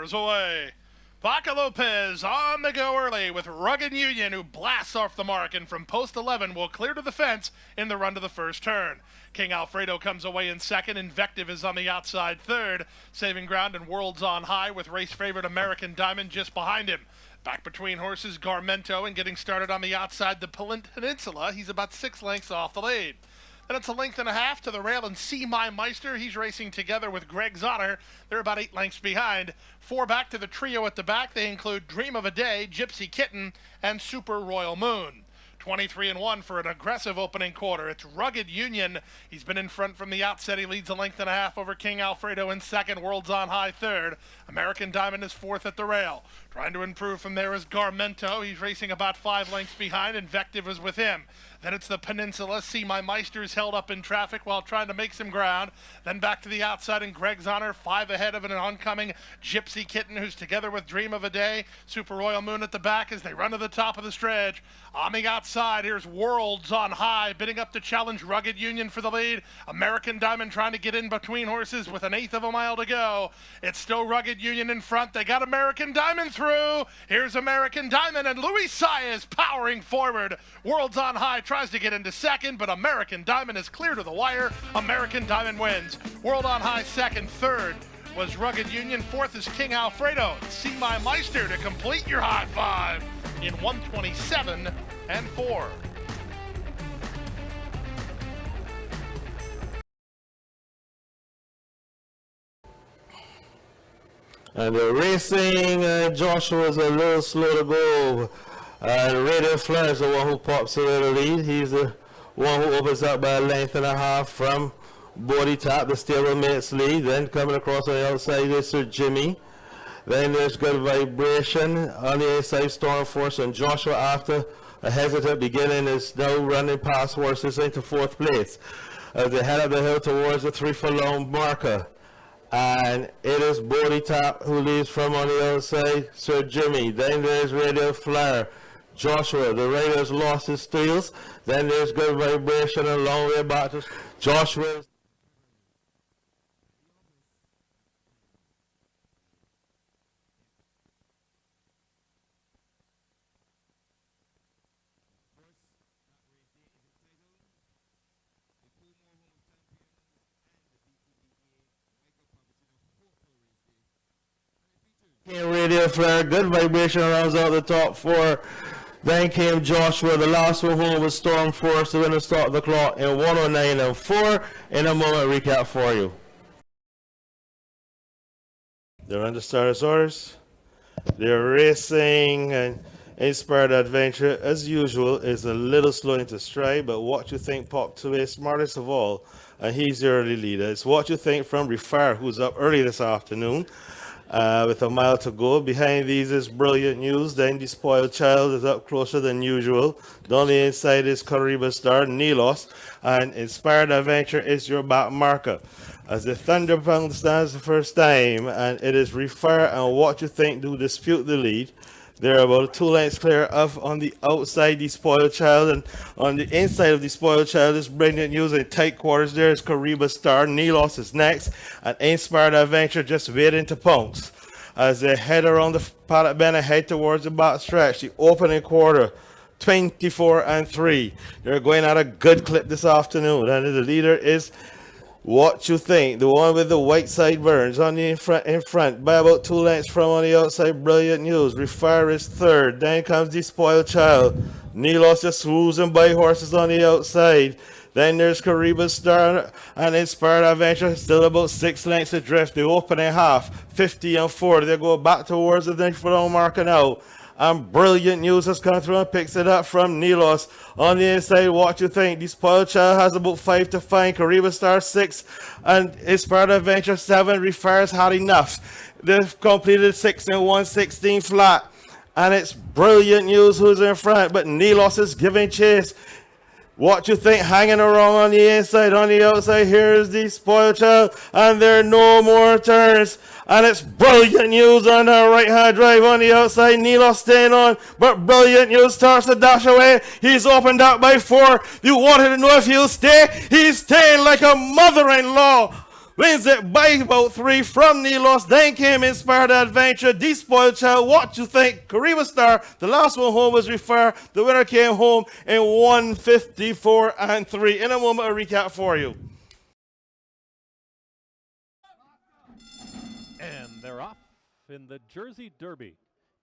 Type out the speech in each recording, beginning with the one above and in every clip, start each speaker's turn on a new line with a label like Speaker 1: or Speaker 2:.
Speaker 1: quarters away. Paco Lopez on the go early with Rugged Union, who blasts off the mark and from post 11 will clear to the fence in the run to the first turn. King Alfredo comes away in second. Invective is on the outside third. Saving ground and Worlds on high with race favorite American Diamond just behind him. Back between horses, Garmento, and getting started on the outside, the Peninsula. He's about 6 lengths off the lead. Then it's a length and a half to the rail and See My Meister. He's racing together with Greg's Honor. They're about 8 lengths behind. 4 back to the trio at the back. They include Dream of a Day, Gypsy Kitten, and Super Royal Moon. 23-1 for an aggressive opening quarter. It's Rugged Union. He's been in front from the outset. He leads a length and a half over King Alfredo in second. Worlds on high third. American Diamond is fourth at the rail. Trying to improve from there is Garmento. He's racing about 5 lengths behind. Invective is with him. Then it's the Peninsula. See My Meister's held up in traffic while trying to make some ground. Then back to the outside in Greg's Honor. 5 ahead of an oncoming Gypsy Kitten, who's together with Dream of a Day. Super Royal Moon at the back as they run to the top of the stretch. On the outside, here's Worlds on high, bidding up to challenge Rugged Union for the lead. American Diamond trying to get in between horses with 1/8 of a mile to go. It's still Rugged Union in front. They got American Diamond through. Here's American Diamond, and Louis Saez powering forward. Worlds on high tries to get into second, but American Diamond is clear to the wire. American Diamond wins. World on high second. Third was Rugged Union. Fourth is King Alfredo. See My Meister to complete your high five in 127-4.
Speaker 2: And the racing, Joshua is a little slow to go. Radio Flair is the one who pops to the lead. He's the one who opens up by a length and a half from Bodie Tap, the stablemate's lead. Then coming across on the outside is Sir Jimmy. Then there's Good Vibration on the inside, Storm Force, and Joshua, after a hesitant beginning, is now running past horses into 4th place as they head up the hill towards the 3 furlong marker. And it is Bodie Tap who leads from on the outside, Sir Jimmy. Then there's Radio Flyer. Joshua, the Raiders lost his steals. Then there's Good Vibration a long way back to Joshua. Radio Flare, Good Vibration rounds out the top 4. Then came Joshua. The last one home was Storm Force to win the start of the clock in 109-4. In a moment, recap for you. They're under starter's orders. They're racing, and Inspired Adventure, as usual, is a little slow into stride, but What You Think popped away smartest of all, and he's the early leader. It's What You Think from Refire, who's up early this afternoon. With a mile to go. Behind these is Brilliant News. Then the Spoiled Child is up closer than usual. Down the inside is Kariba Star, Nilos, and Inspired Adventure is your back marker. As the Thunderbound stands the first time, and it is Refire and What You Think do dispute the lead. They're about 2 lengths clear of on the outside, the Spoiled Child, and on the inside of the Spoiled Child is Brilliant News. In tight quarters there is Kariba Star. Nilos is next, and Inspired Adventure just waiting to pounce. As they head around the paddock bend and head towards the back stretch, the opening quarter, 24-3. They're going at a good clip this afternoon, and the leader is What You Think, the one with the white sideburns on the in front by about 2 lengths from on the outside. Brilliant News. Refire is third. Then comes the Spoiled Child. Nilos just swoozing by horses on the outside. Then there's Kariba Star and Inspired Adventure, still about 6 lengths adrift. The opening half, 50-4. They go back towards the next furlong marker now. And Brilliant News has come through and picks it up from Nilos. On the inside, What You Think? The Spoiled Child has about 5 to find. Kariba Star 6 and Inspired Adventure 7. Refires had enough. They've completed 6 and 1/16 flat. And it's Brilliant News who's in front, but Nilos is giving chase. What You Think hanging around on the inside, on the outside. Here's the Spoiled Child, and there are no more turns. And it's Brilliant News on the right-hand drive on the outside. Nilos staying on, but Brilliant News starts to dash away. He's opened up by 4. You wanted to know if he'll stay. He's staying like a mother-in-law. Wins it by about 3 from Nilos. Then came Inspired Adventure. Despoiled Child. What you think? Kariba Star. The last one home was Refer. The winner came home in 154 and 3. In a moment, a recap for you.
Speaker 3: And they're off in the Jersey Derby.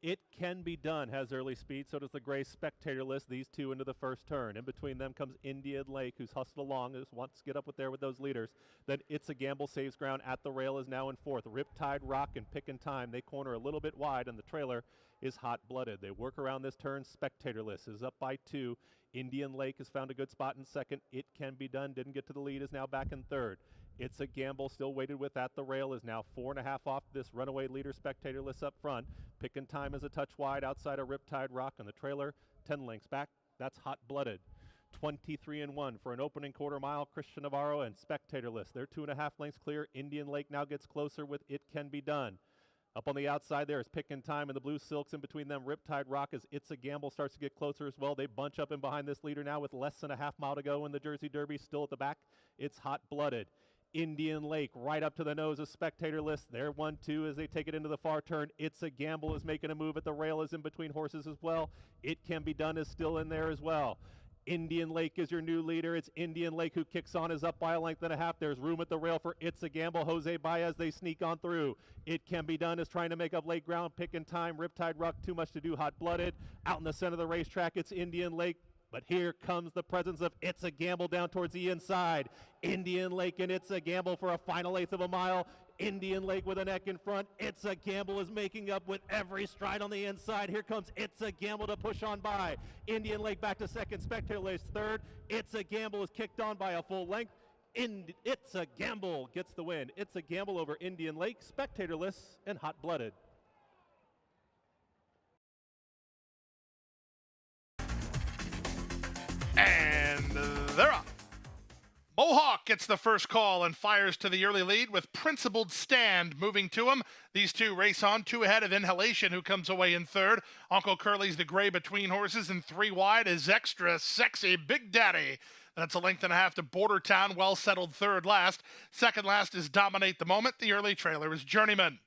Speaker 3: It Can Be Done has early speed, so does the Gray Spectator List. These two into the first turn. In between them comes Indian Lake, who's hustled along, who wants to get up there with those leaders. Then It's a Gamble saves ground at the rail, is now in fourth. Riptide Rock and Pickin' Time, they corner a little bit wide, and the trailer is hot-blooded. They work around this turn. Spectator List is up by 2. Indian Lake has found a good spot in second. It Can Be Done didn't get to the lead, is now back in third. It's a Gamble, still weighted with at the rail, is now 4.5 off this runaway leader. Spectator List up front. Pickin' Time is a touch wide outside of Riptide Rock on the trailer. 10 lengths back. That's hot-blooded. 23-1 for an opening quarter mile. Christian Navarro and Spectator List. They're 2.5 lengths clear. Indian Lake now gets closer with It Can Be Done. Up on the outside there is Pickin' Time and the Blue Silks. In between them, Riptide Rock as It's a Gamble starts to get closer as well. They bunch up in behind this leader now with less than a half mile to go in the Jersey Derby. Still at the back, it's hot-blooded. Indian Lake right up to the nose of Spectator List. They're 1-2 as they take it into the far turn. It's a Gamble is making a move at the rail, is in between horses as well. It Can Be Done is still in there as well. Indian Lake is your new leader. It's Indian Lake who kicks on, is up by a length and a half. There's room at the rail for It's a Gamble. Jose Baez, they sneak on through. It Can Be Done is trying to make up late ground. Pickin' Time, Riptide Rock, too much to do, hot-blooded. Out in the center of the racetrack, it's Indian Lake. But here comes the presence of It's a Gamble down towards the inside. Indian Lake and It's a Gamble for a final eighth of a mile. Indian Lake with a neck in front. It's a Gamble is making up with every stride on the inside. Here comes It's a Gamble to push on by. Indian Lake back to second. Spectator Lake third. It's a Gamble is kicked on by a full length. It's a Gamble gets the win. It's a Gamble over Indian Lake, Spectator List, and hot-blooded.
Speaker 1: And they're up. Mohawk gets the first call and fires to the early lead with Principled Stand moving to him. These two race on, 2 ahead of Inhalation, who comes away in third. Uncle Curly's the gray between horses, and 3 wide is Extra Sexy Big Daddy. That's a length and a half to Border Town, well settled third last. Second last is Dominate the Moment. The early trailer is Journeyman.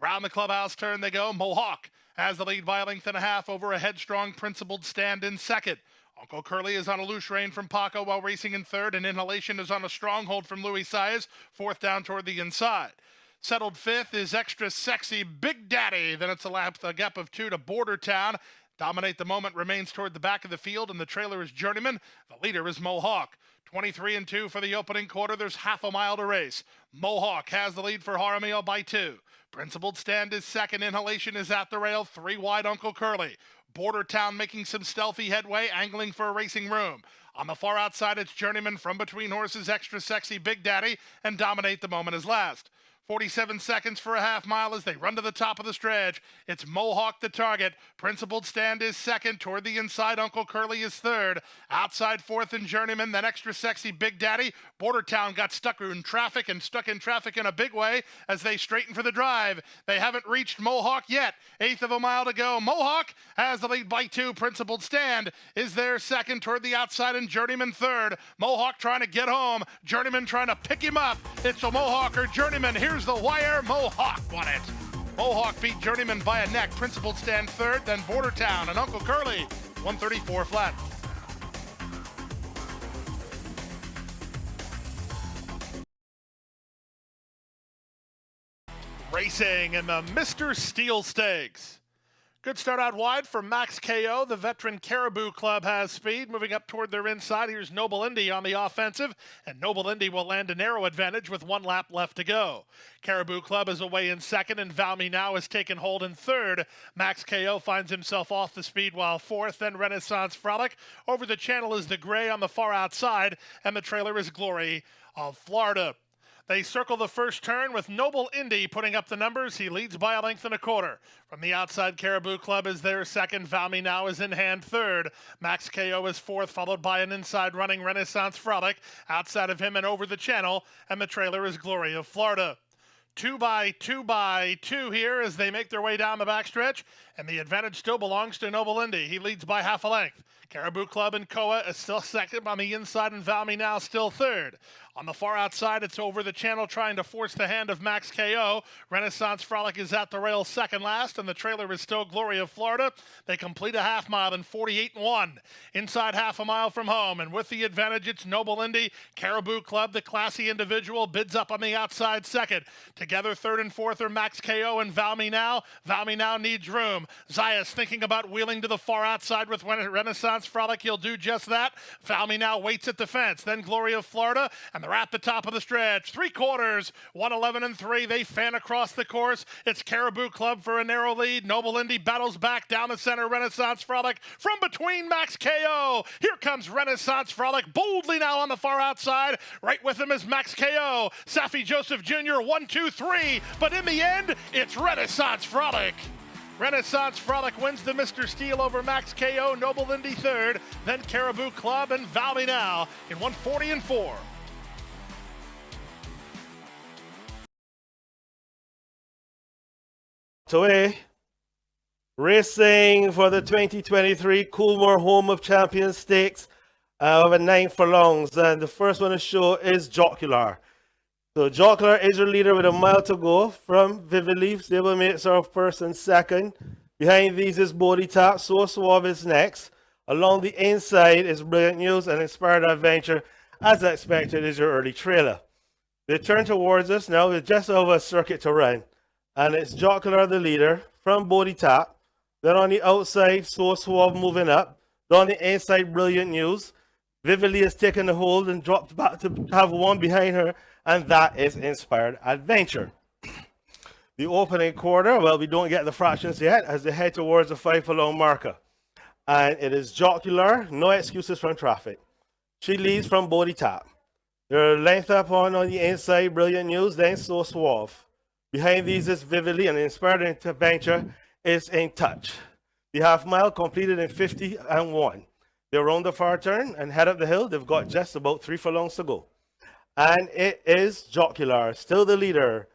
Speaker 1: Around the clubhouse turn they go. Mohawk has the lead by a length and a half over a headstrong Principled Stand in second. Uncle Curly is on a loose rein from Paco while racing in third, and Inhalation is on a stronghold from Louis Saez, fourth down toward the inside. Settled fifth is Extra Sexy Big Daddy. Then it's a gap of 2 to Border Town. Dominate the Moment remains toward the back of the field, and the trailer is Journeyman. The leader is Mohawk. 23-2 for the opening quarter. There's half a mile to race. Mohawk has the lead for Jaramillo by 2. Principled Stand is second. Inhalation is at the rail. 3 wide Uncle Curly. Border Town making some stealthy headway, angling for a racing room. On the far outside, it's Journeyman. From between horses, Extra Sexy Big Daddy, and Dominate the Moment is last. 47 seconds for a half mile as they run to the top of the stretch. It's Mohawk the target. Principled Stand is second. Toward the inside, Uncle Curly is third. Outside fourth and Journeyman, then Extra Sexy Big Daddy. Border Town got stuck in traffic in a big way as they straighten for the drive. They haven't reached Mohawk yet. Eighth of a mile to go. Mohawk has the lead by 2. Principled Stand is there second. Toward the outside and Journeyman third. Mohawk trying to get home. Journeyman trying to pick him up. It's a Mohawk or Journeyman. Here's the wire. Mohawk won it. Mohawk beat Journeyman by a neck. Principled Stand third, then Border Town and Uncle Curly 134 flat. Racing in the Mr. Steel Stakes. Good start out wide for Max KO. The veteran Caribou Club has speed. Moving up toward their inside, here's Noble Indy on the offensive, and Noble Indy will land a narrow advantage with 1 lap left to go. Caribou Club is away in second, and Val Me Now has taken hold in third. Max KO finds himself off the speed while fourth, then Renaissance Frolic. Over the channel is the gray on the far outside, and the trailer is Glory of Florida. They circle the first turn with Noble Indy putting up the numbers. He leads by a length and a quarter. From the outside, Caribou Club is there second. Val Me Now is in hand third. Max KO is fourth, followed by an inside running Renaissance Frolic. Outside of him and over the channel, and the trailer is Glory of Florida. 2 by 2 by 2 here as they make their way down the backstretch. And the advantage still belongs to Noble Indy. He leads by half a length. Caribou Club and Koa is still second on the inside, and Valmy now still third. On the far outside, it's Over the Channel trying to force the hand of Max KO. Renaissance Frolic is at the rail second last, and the trailer is still Glory of Florida. They complete a half mile in 48-1. Inside half a mile from home, and with the advantage, it's Noble Indy. Caribou Club, the classy individual, bids up on the outside second. Together, third and fourth are Max KO and Valmy now. Valmy now needs room. Zayas thinking about wheeling to the far outside with Renaissance Frolic. He'll do just that. Valmy now waits at the fence. Then Glory of Florida, and they're at the top of the stretch. 3/4, 1:11 and 3. They fan across the course. It's Caribou Club for a narrow lead. Noble Indy battles back down the center. Renaissance Frolic from between Max KO. Here comes Renaissance Frolic boldly now on the far outside. Right with him is Max KO. Safi Joseph Jr. 1, 2, 3. But in the end, it's Renaissance Frolic. Renaissance Frolic wins the Mr. Steel over Max KO, Noble Indy third, then Caribou Club and Valmy now in 1:40 and 4.
Speaker 2: Today, racing for the 2023 Coolmore Home of Champions Stakes over 9 furlongs. And the first one to show is Jocular. So Jocular is your leader with a mile to go from Vividly. Stablemates are first and second. Behind these is Bodie Tap. So Suave is next. Along the inside is Brilliant News and Inspired Adventure. As expected is your early trailer. They turn towards us now with just over a circuit to run. And it's Jocular the leader from Bodie Tap. Then on the outside, So Suave moving up. Then on the inside, Brilliant News. Vividly has taken the hold and dropped back to have one behind her, and that is Inspired Adventure. The opening quarter, well, we don't get the fractions yet as they head towards the 5 furlong marker. And it is Jocular, no excuses from traffic. She leads from Bodie Tap. They're length up on the inside, Brilliant News, then So Suave. Behind these is Vividly, and Inspired Adventure is In Touch. The half mile completed in 50-1. They're around the far turn and head up the hill. They've got just about 3 furlongs to go. And it is Jocular, still the leader.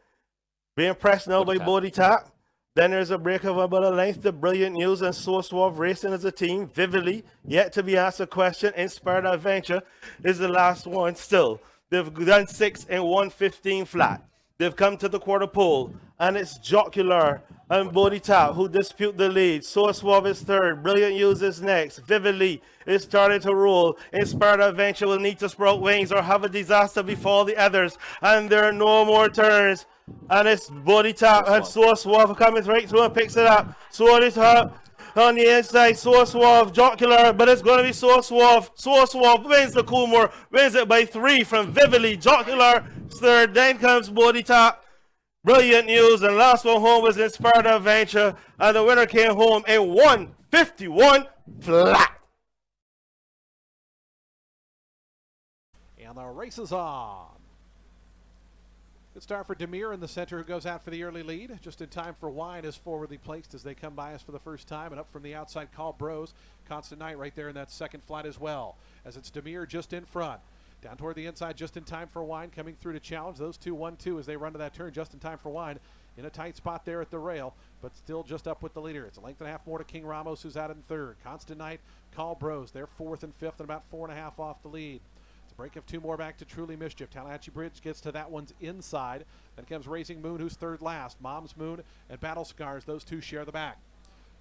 Speaker 2: Being pressed now by Bodie Tap. Then there's a break of about a length to Brilliant News and So Suave racing as a team. Vividly, yet to be asked a question. Inspired Adventure is the last one still. They've done 6 in 1:15 flat. They've come to the quarter pole, and it's Jocular and Bodie Tap who dispute the lead. So Suave is third. Brilliant News is next. Vividly is starting to roll. Inspired Adventure will need to sprout wings or have a disaster befall the others. And there are no more turns. And it's Bodie Tap and So Suave coming right through and picks it up. So is up on the inside. So Suave, Jocular, but it's going to be So Suave. So Suave wins the Coolmore, wins it by 3 from Vividly. Jocular third, then comes Bodie Tap. Brilliant News, and last one home was Inspired Adventure, and the winner came home in 1:51 flat.
Speaker 4: And the race is on. Good start for Demir in the center, who goes out for the early lead. Just in time for Wine is forwardly placed as they come by us for the first time. And up from the outside, Call Bros. Constant Night right there in that second flat as well. As it's Demir just in front. Down toward the inside, just in time for Wine, coming through to challenge. Those two 1-2 as they run to that turn, just in time for Wine. In a tight spot there at the rail, but still just up with the leader. It's a length and a half more to King Ramos, who's out in third. Constant Night, Call Bros. They're fourth and fifth and about 4.5 off the lead. Break of 2 more back to Truly Mischief. Talahatchiebridge gets to that one's inside. Then comes Raising Moon, who's third last. Mom's Moon and Battle Scars, those two share the back.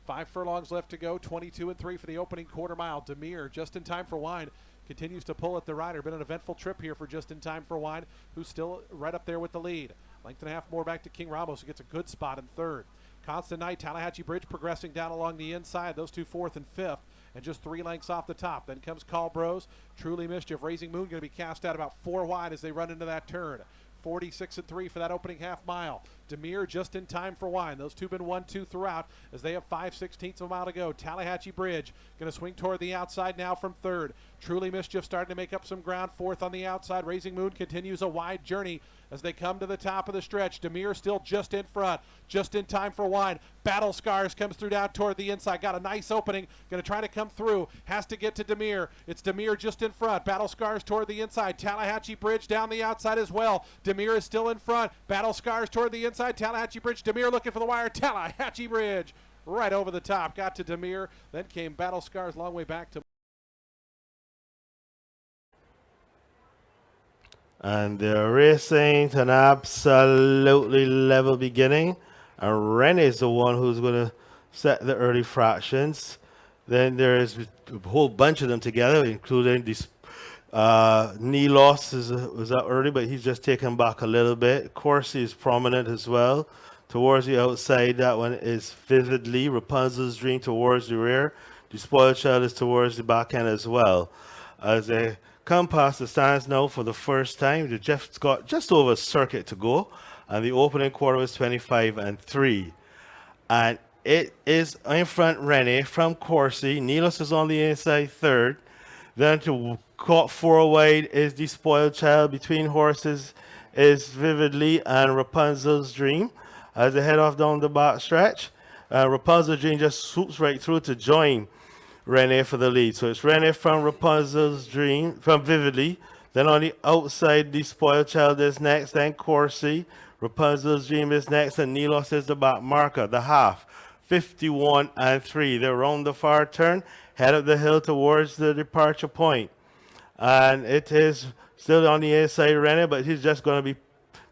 Speaker 4: 5 furlongs left to go, 22 and 3 for the opening quarter mile. Demir, just in time for Wine, continues to pull at the rider. Been an eventful trip here for Just in Time for Wine, who's still right up there with the lead. Length and a half more back to King Ramos, who gets a good spot in third. Constant Night, Talahatchiebridge progressing down along the inside. Those two fourth and fifth, and just 3 lengths off the top. Then comes Call Bros. Truly Mischief. Raising Moon going to be cast out about 4 wide as they run into that turn. 46 and 3 for that opening half mile. Demir just in time for Wine. Those two been 1-2 throughout as they have 5/16 of a mile to go. Talahatchiebridge going to swing toward the outside now from third. Truly Mischief starting to make up some ground, fourth on the outside. Raising Moon continues a wide journey as they come to the top of the stretch. Demir still just in front, just in time for Wine. Battle Scars comes through down toward the inside. Got a nice opening, going to try to come through. Has to get to Demir. It's Demir just in front. Battle Scars toward the inside. Talahatchiebridge down the outside as well. Demir is still in front. Battle Scars toward the inside. Talahatchiebridge. Demir looking for the wire. Talahatchiebridge right over the top. Got to Demir. Then came Battle Scars, long way back to.
Speaker 2: And they're racing to an absolutely level beginning. And Ren is the one who's going to set the early fractions. Then there's a whole bunch of them together, including this Nilos was up early, but he's just taken back a little bit. Corsi is prominent as well. Towards the outside, that one is Vividly. Rapunzel's Dream towards the rear. The Spoiled Child is towards the back end as well. As they come past the stands now for the first time, they just got just over a circuit to go, and the opening quarter was 25-3. And it is in front Rene from Corsi. Nilos is on the inside third. Then to caught 4 wide is the Spoiled Child. Between horses is Vividly and Rapunzel's Dream. As they head off down the back stretch, Rapunzel's Dream just swoops right through to join Rene for the lead. So it's Rene from Rapunzel's Dream, from Vividly. Then on the outside, the Spoiled Child is next. Then Corsi. Rapunzel's Dream is next. And Nilos is the back marker, the half. 51-3. They're around the far turn, head up the hill towards the departure point. And it is still on the inside Rene, but he's just going to be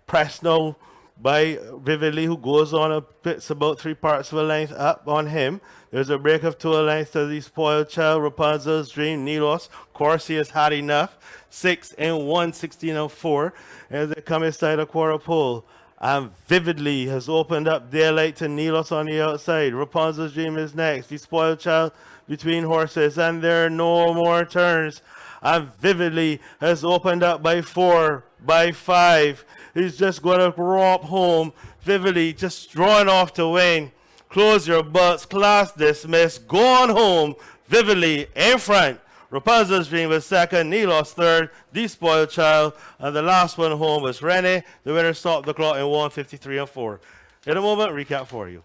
Speaker 2: pressed now by Vividly, who goes on a bit, about 3 parts of a length up on him. There's a break of 2 lengths to the Spoiled Child, Rapunzel's Dream, Nilos. Corsi has had enough. 6-1, 16-4. As they come inside a quarter pole. And Vividly has opened up daylight to Nilos on the outside. Rapunzel's Dream is next. The Spoiled Child between horses. And there are no more turns. And Vividly has opened up by 4, by 5. He's just going to romp home. Vividly just drawing off to win. Close your butts. Class dismissed. Go on home. Vividly in front. Rapunzel's Dream was second. Nilos third. The Spoiled Child. And the last one home was Rene. The winner stopped the clock in 1:53-4. In a moment, recap for you.